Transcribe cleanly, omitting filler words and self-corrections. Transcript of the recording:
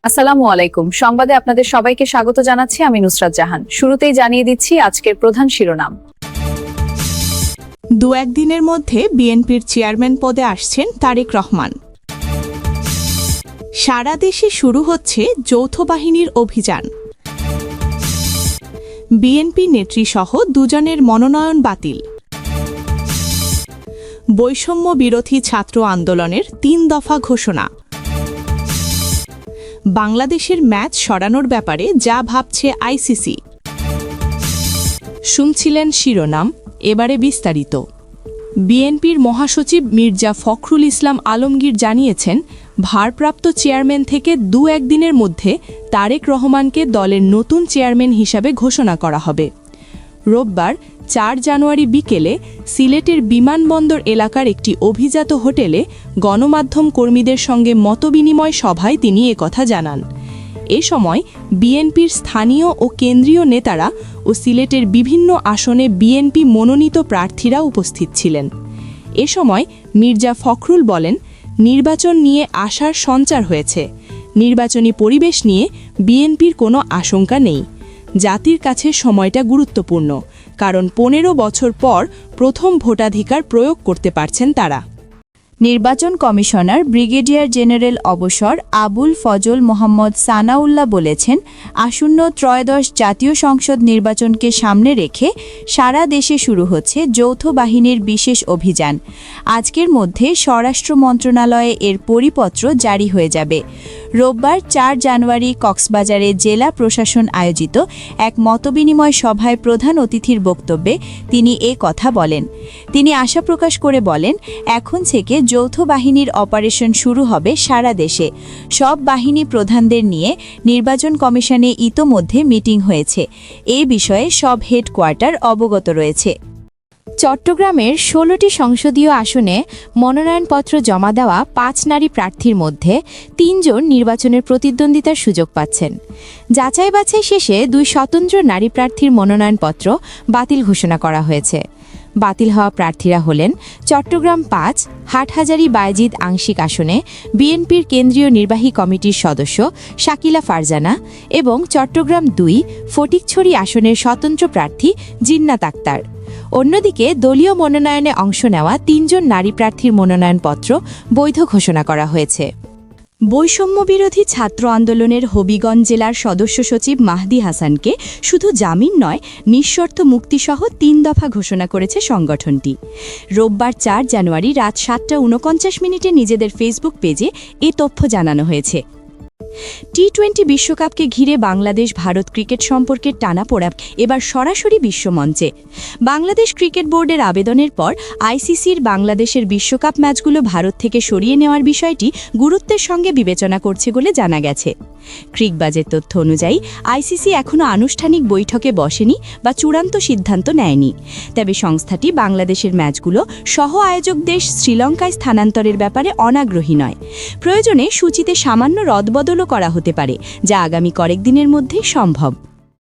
আসসালামু আলাইকুম। সংবাদে আপনাদের সবাইকে স্বাগত জানাচ্ছি। আমি নুসরাত জাহান। শুরুতেই জানিয়ে দিচ্ছি আজকের প্রধান শিরোনাম। দু একদিনের মধ্যে বিএনপির চেয়ারম্যান পদে আসছেন তারেক রহমান। সারা দেশে শুরু হচ্ছে যৌথ বাহিনীর অভিযান। বিএনপি নেত্রীসহ দুজনের মনোনয়ন বাতিল। বৈষম্য বিরোধী ছাত্র আন্দোলনের ৩ দফা ঘোষণা। বাংলাদেশের ম্যাচ সরানোর ব্যাপারে যা ভাবছে আইসিসি। শুনছিলেন শিরোনাম, এবারে বিস্তারিত। বিএনপির মহাসচিব মির্জা ফখরুল ইসলাম আলমগীর জানিয়েছেন, ভারপ্রাপ্ত চেয়ারম্যান থেকে দু একদিনের মধ্যে তারেক রহমানকে দলের নতুন চেয়ারম্যান হিসাবে ঘোষণা করা হবে। রোববার ৪ জানুয়ারি বিকেলে সিলেটের বিমানবন্দর এলাকার একটি অভিজাত হোটেলে গণমাধ্যম কর্মীদের সঙ্গে মতবিনিময় সভায় তিনি একথা জানান। এ সময় বিএনপির স্থানীয় ও কেন্দ্রীয় নেতারা ও সিলেটের বিভিন্ন আসনে বিএনপি মনোনীত প্রার্থীরা উপস্থিত ছিলেন। এ সময় মির্জা ফখরুল বলেন, নির্বাচন নিয়ে আশার সঞ্চার হয়েছে। নির্বাচনী পরিবেশ নিয়ে বিএনপির কোনো আশঙ্কা নেই। জাতির কাছে সময়টা গুরুত্বপূর্ণ, কারণ ১৫ বছর পর প্রথম ভোটাধিকার প্রয়োগ করতে পারছেন তারা। নির্বাচন কমিশনার ব্রিগেডিয়ার জেনারেল অবসর আবুল ফজল মোহাম্মদ সানাউল্লাহ বলেছেন, আসন্ন ত্রয়োদশ জাতীয় সংসদ নির্বাচনকে সামনে রেখে সারা দেশে শুরু হচ্ছে যৌথ বাহিনীর বিশেষ অভিযান। আজকের মধ্যে স্বরাষ্ট্র মন্ত্রণালয়ে এর পরিপত্র জারি হয়ে যাবে। রোববার ৪ জানুয়ারি কক্সবাজারে জেলা প্রশাসন আয়োজিত এক মতবিনিময় সভায় প্রধান অতিথির বক্তব্যে তিনি এ কথা বলেন। তিনি আশা প্রকাশ করে বলেন, এখন থেকে যৌথ বাহিনীর অপারেশন শুরু হবে সারা দেশে। সব বাহিনী প্রধানদের নিয়ে নির্বাচন কমিশনে ইতোমধ্যে মিটিং হয়েছে। এই বিষয়ে সব হেডকোয়ার্টার অবগত রয়েছে। চট্টগ্রামের ১৬টি সংসদীয় আসনে মনোনয়নপত্র জমা দেওয়া ৫ নারী প্রার্থীর মধ্যে ৩ জন নির্বাচনের প্রতিদ্বন্দ্বিতার সুযোগ পাচ্ছেন। যাচাই বাছাই শেষে ২ স্বতন্ত্র নারী প্রার্থীর মনোনয়নপত্র বাতিল ঘোষণা করা হয়েছে। বাতিল হওয়া প্রার্থীরা হলেন চট্টগ্রাম ৫ হাটহাজারী বায়েজিদ আংশিক আসনে বিএনপির কেন্দ্রীয় নির্বাহী কমিটির সদস্য শাকিলা ফারজানা এবং চট্টগ্রাম ২ ফটিকছড়ি আসনের স্বতন্ত্র প্রার্থী জিন্নাত আক্তার। অন্যদিকে দলীয় মনোনয়নে অংশ নেওয়া ৩ জন নারী প্রার্থীর মনোনয়নপত্র বৈধ ঘোষণা করা হয়েছে। বৈষম্য বিরোধী ছাত্র আন্দোলনের হবিগঞ্জ জেলার সদস্য সচিব মাহদি হাসানকে শুধু জামিন নয়, নিঃশর্ত মুক্তিসহ ৩ দফা ঘোষণা করেছে সংগঠনটি। রোববার ৪ জানুয়ারি রাত ৭:৪৯ নিজেদের ফেসবুক পেজে এ তথ্য জানানো হয়েছে। টি-20 বিশ্বকাপকে ঘিরে বাংলাদেশ ভারত ক্রিকেট সম্পর্কের টানাপোড়া এবার সরাসরি বিশ্বমঞ্চে। বাংলাদেশ ক্রিকেট বোর্ডের আবেদনের পর আইসিসির বাংলাদেশের বিশ্বকাপ ম্যাচগুলো ভারত থেকে সরিয়ে নেওয়ার বিষয়টি গুরুত্বের সঙ্গে বিবেচনা করছে বলে জানা গেছে। ক্রিকবাজের তথ্য অনুযায়ী আইসিসি এখনও আনুষ্ঠানিক বৈঠকে বসেনি বা চূড়ান্ত সিদ্ধান্ত নেয়নি। তবে সংস্থাটি বাংলাদেশের ম্যাচগুলো সহ আয়োজক দেশ শ্রীলঙ্কায় স্থানান্তরের ব্যাপারে অনাগ্রহী নয়। প্রয়োজনে সূচিতে সামান্য রদবদলও করা হতে পারে, যা আগামী কয়েকদিনের মধ্যেই সম্ভব।